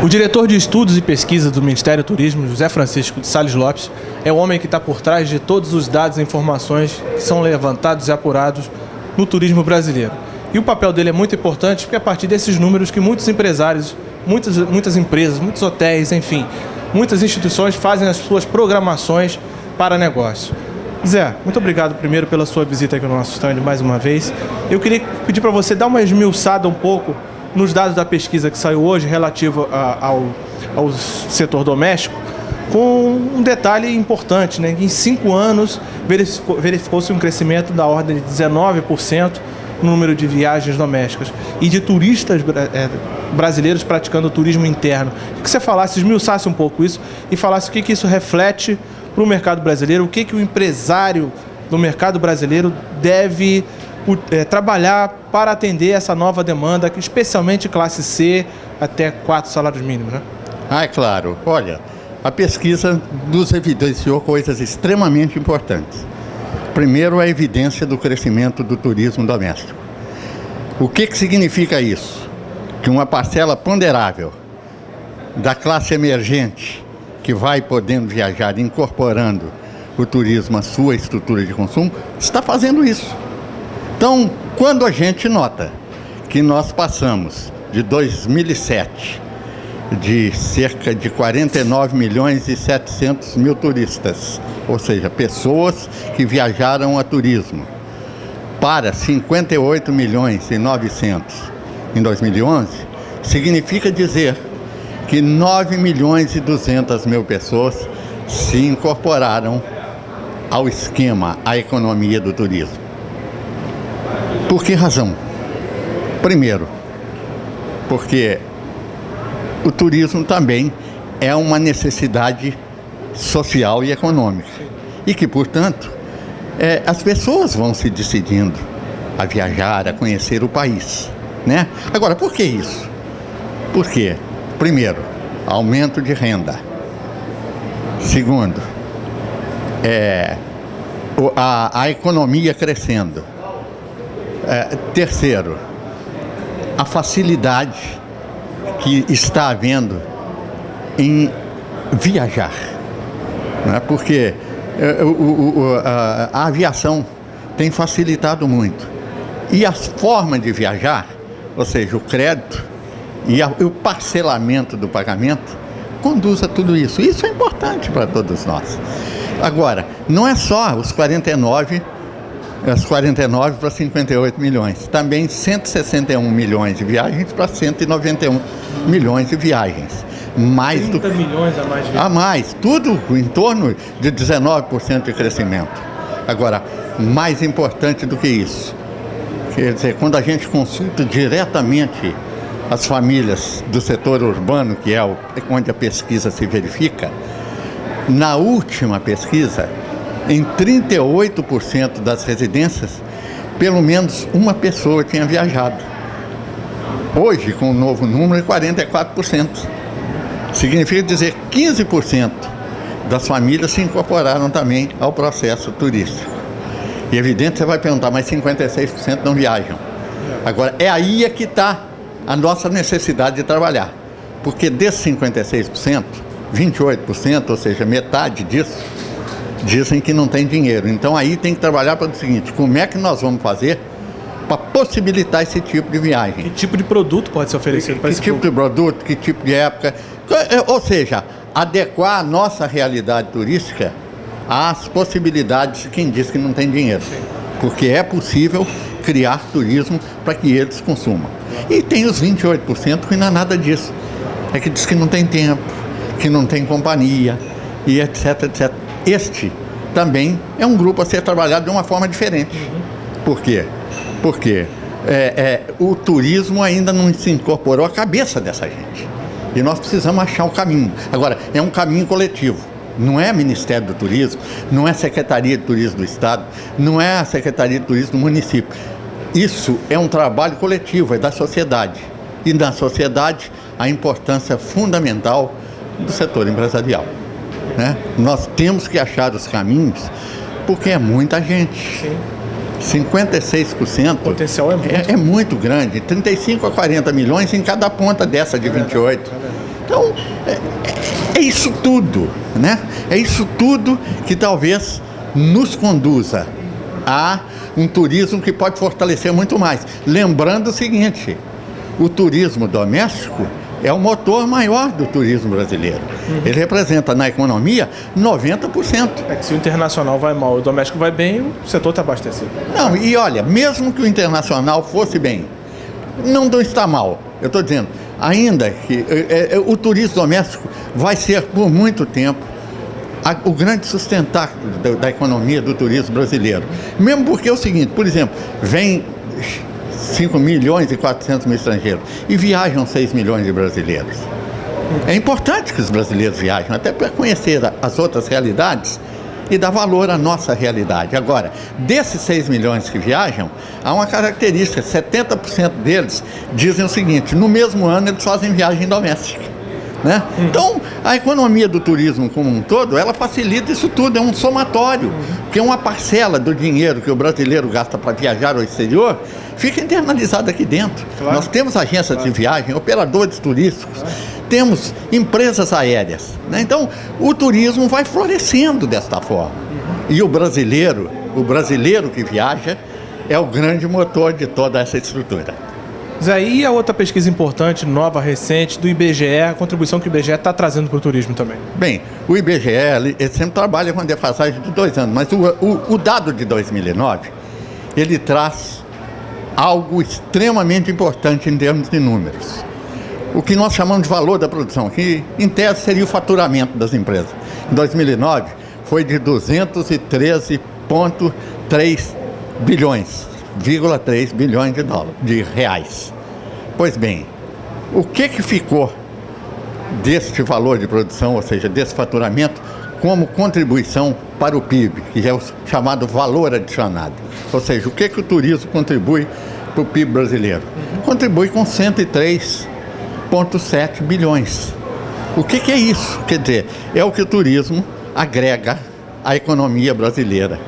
O diretor de Estudos e Pesquisa do Ministério do Turismo, José Francisco de Sales Lopes, é o homem que está por trás de todos os dados e informações que são levantados e apurados no turismo brasileiro. E o papel dele é muito importante porque é a partir desses números que muitos empresários, muitas empresas, muitos hotéis, enfim, muitas instituições fazem as suas programações para negócio. Zé, muito obrigado primeiro pela sua visita aqui no nosso stand mais uma vez. Eu queria pedir para você dar uma esmiuçada um pouco nos dados da pesquisa que saiu hoje relativo ao setor doméstico, com um detalhe importante, né? Em 5 anos verificou-se um crescimento da ordem de 19% no número de viagens domésticas e de turistas brasileiros praticando turismo interno. Que você falasse, esmiuçasse um pouco isso e falasse o que isso reflete para o mercado brasileiro, o que o empresário do mercado brasileiro deve trabalhar para atender essa nova demanda, especialmente classe C até 4 salários mínimos, né? É claro. Olha, a pesquisa nos evidenciou coisas extremamente importantes. Primeiro, a evidência do crescimento do turismo doméstico. O que significa isso? Que uma parcela ponderável da classe emergente que vai podendo viajar, incorporando o turismo à sua estrutura de consumo, está fazendo isso. Então, quando a gente nota que nós passamos de 2007 de cerca de 49 milhões e 700 mil turistas, ou seja, pessoas que viajaram a turismo, para 58 milhões e 900 em 2011, significa dizer que 9 milhões e 200 mil pessoas se incorporaram ao esquema, à economia do turismo. Por que razão? Primeiro, porque o turismo também é uma necessidade social e econômica. E que, portanto, as pessoas vão se decidindo a viajar, a conhecer o país, né? Agora, por que isso? Por quê? Primeiro, aumento de renda. Segundo, a economia crescendo. Terceiro, a facilidade que está havendo em viajar, né? Porque a aviação tem facilitado muito. E as formas de viajar, ou seja, o crédito e o parcelamento do pagamento, conduz a tudo isso. Isso é importante para todos nós. Agora, não é só os 49 para 58 milhões. Também 161 milhões de viagens para 191 milhões de viagens. Mais 30 milhões a mais de viagens. A mais, tudo em torno de 19% de crescimento. Agora, mais importante do que isso, quer dizer, quando a gente consulta diretamente as famílias do setor urbano, que é onde a pesquisa se verifica, na última pesquisa, em 38% das residências, pelo menos uma pessoa tinha viajado. Hoje, com o novo número, é 44%. Significa dizer que 15% das famílias se incorporaram também ao processo turístico. E é evidente, você vai perguntar, mas 56% não viajam. Agora, é aí que está a nossa necessidade de trabalhar. Porque desses 56%, 28%, ou seja, metade disso, dizem que não tem dinheiro. Então aí tem que trabalhar para o seguinte: como é que nós vamos fazer para possibilitar esse tipo de viagem? Que tipo de produto pode ser oferecido para esse tipo de produto, que tipo de época? Ou seja, adequar a nossa realidade turística às possibilidades de quem diz que não tem dinheiro. Porque é possível criar turismo para que eles consumam. E tem os 28% que não é nada disso. É que diz que não tem tempo, que não tem companhia, e etc, etc. Este também é um grupo a ser trabalhado de uma forma diferente. Por quê? Porque o turismo ainda não se incorporou à cabeça dessa gente. E nós precisamos achar o caminho. Agora, é um caminho coletivo. Não é Ministério do Turismo, não é Secretaria de Turismo do Estado, não é a Secretaria de Turismo do município. Isso é um trabalho coletivo, é da sociedade. E na sociedade, a importância fundamental do setor empresarial, né? Nós temos que achar os caminhos, porque é muita gente. Sim. 56%. O potencial é muito. É muito grande. 35 a 40 milhões em cada ponta dessa de 28. Então, é isso tudo, né? É isso tudo que talvez nos conduza a um turismo que pode fortalecer muito mais. Lembrando o seguinte, o turismo doméstico é o motor maior do turismo brasileiro. Ele representa na economia 90%. É que se o internacional vai mal e o doméstico vai bem, o setor está abastecido. Não, e olha, mesmo que o internacional fosse bem, não está mal. Eu estou dizendo, ainda que o turismo doméstico vai ser por muito tempo o grande sustentáculo da economia do turismo brasileiro. Mesmo porque é o seguinte, por exemplo, vem 5 milhões e 400 mil estrangeiros e viajam 6 milhões de brasileiros. É importante que os brasileiros viajem, até para conhecer as outras realidades e dar valor à nossa realidade. Agora, desses 6 milhões que viajam, há uma característica, 70% deles dizem o seguinte, no mesmo ano eles fazem viagem doméstica, né? Então, a economia do turismo como um todo, ela facilita isso tudo, é um somatório, porque uma parcela do dinheiro que o brasileiro gasta para viajar ao exterior, fica internalizada aqui dentro. Claro. Nós temos agências de viagem, operadores turísticos, temos empresas aéreas, né? Então, o turismo vai florescendo desta forma. E o brasileiro que viaja, é o grande motor de toda essa estrutura. Zé, e a outra pesquisa importante, nova, recente, do IBGE, a contribuição que o IBGE está trazendo para o turismo também? Bem, o IBGE ele sempre trabalha com defasagem de 2 anos, mas o dado de 2009, ele traz algo extremamente importante em termos de números. O que nós chamamos de valor da produção, que em tese seria o faturamento das empresas. Em 2009, foi de 213,3 bilhões, 3 bilhões de reais. Pois bem, o que ficou deste valor de produção, ou seja, desse faturamento, como contribuição para o PIB, que é o chamado valor adicionado? Ou seja, o que o turismo contribui para o PIB brasileiro? Contribui com 103,7 bilhões. O que é isso? Quer dizer, é o que o turismo agrega à economia brasileira.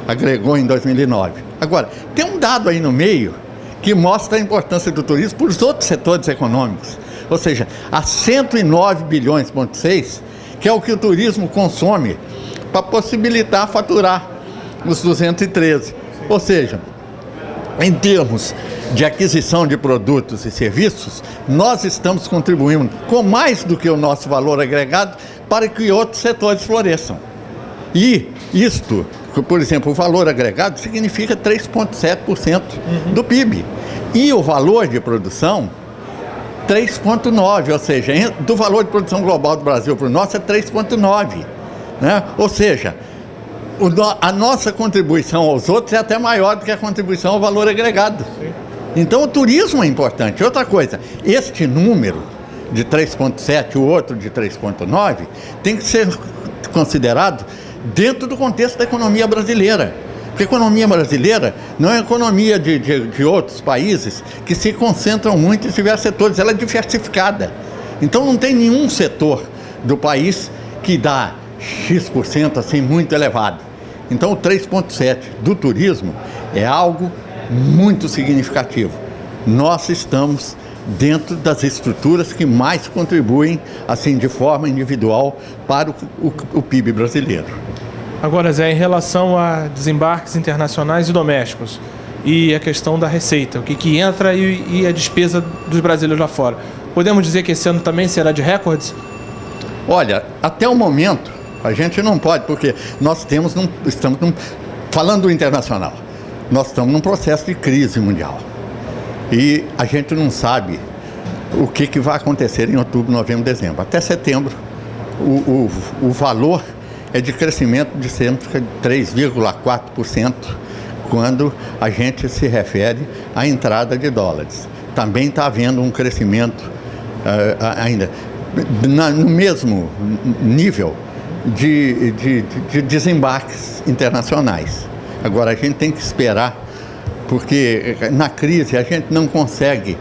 Agregou em 2009. Agora, tem um dado aí no meio que mostra a importância do turismo para os outros setores econômicos. Ou seja, a 109,6 bilhões, que é o que o turismo consome para possibilitar faturar os 213. Ou seja, em termos de aquisição de produtos e serviços, nós estamos contribuindo com mais do que o nosso valor agregado para que outros setores floresçam. E isto, por exemplo, o valor agregado significa 3,7% do PIB. E o valor de produção, 3,9%, ou seja, do valor de produção global do Brasil para o nosso é 3,9%. Né? Ou seja, a nossa contribuição aos outros é até maior do que a contribuição ao valor agregado. Sim. Então o turismo é importante. Outra coisa, este número de 3,7%, o outro de 3,9%, tem que ser considerado dentro do contexto da economia brasileira. Porque a economia brasileira não é a economia de outros países que se concentram muito em diversos setores, ela é diversificada. Então não tem nenhum setor do país que dá X% assim muito elevado. Então o 3,7% do turismo é algo muito significativo. Nós estamos dentro das estruturas que mais contribuem, assim, de forma individual para o PIB brasileiro. Agora, Zé, em relação a desembarques internacionais e domésticos e a questão da receita, o que entra e a despesa dos brasileiros lá fora, podemos dizer que esse ano também será de recordes? Olha, até o momento, a gente não pode, porque nós falando do internacional, nós estamos num processo de crise mundial. E a gente não sabe o que vai acontecer em outubro, novembro, dezembro. Até setembro, o valor é de crescimento de cerca de 3,4% quando a gente se refere à entrada de dólares. Também está havendo um crescimento ainda no mesmo nível de desembarques internacionais. Agora, a gente tem que esperar, porque na crise a gente não consegue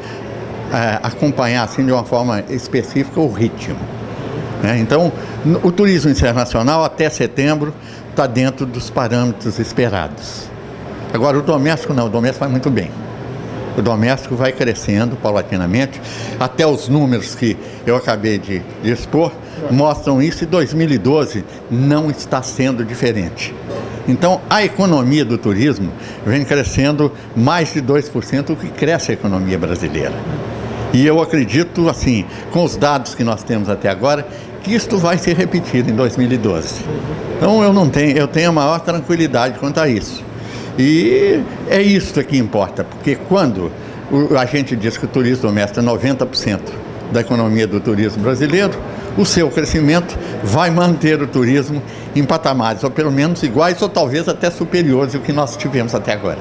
acompanhar assim de uma forma específica o ritmo. Então, o turismo internacional até setembro está dentro dos parâmetros esperados. Agora, o doméstico não, o doméstico vai muito bem. O doméstico vai crescendo paulatinamente, até os números que eu acabei de expor mostram isso, e 2012 não está sendo diferente. Então, a economia do turismo vem crescendo mais de 2%, o que cresce a economia brasileira. E eu acredito, assim, com os dados que nós temos até agora, que isto vai se repetir em 2012. Então, eu tenho a maior tranquilidade quanto a isso. E é isso que importa, porque quando a gente diz que o turismo doméstico é 90% da economia do turismo brasileiro, o seu crescimento vai manter o turismo em patamares, ou pelo menos iguais, ou talvez até superiores ao que nós tivemos até agora.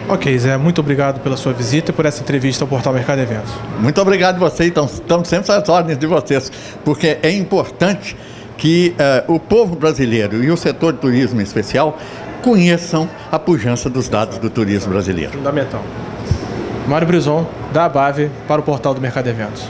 Ok, Zé, muito obrigado pela sua visita e por essa entrevista ao Portal Mercado Eventos. Muito obrigado a vocês, estamos sempre às ordens de vocês, porque é importante que o povo brasileiro e o setor de turismo em especial conheçam a pujança dos dados do turismo brasileiro. Fundamental. Mário Brison, da ABAV, para o Portal do Mercado Eventos.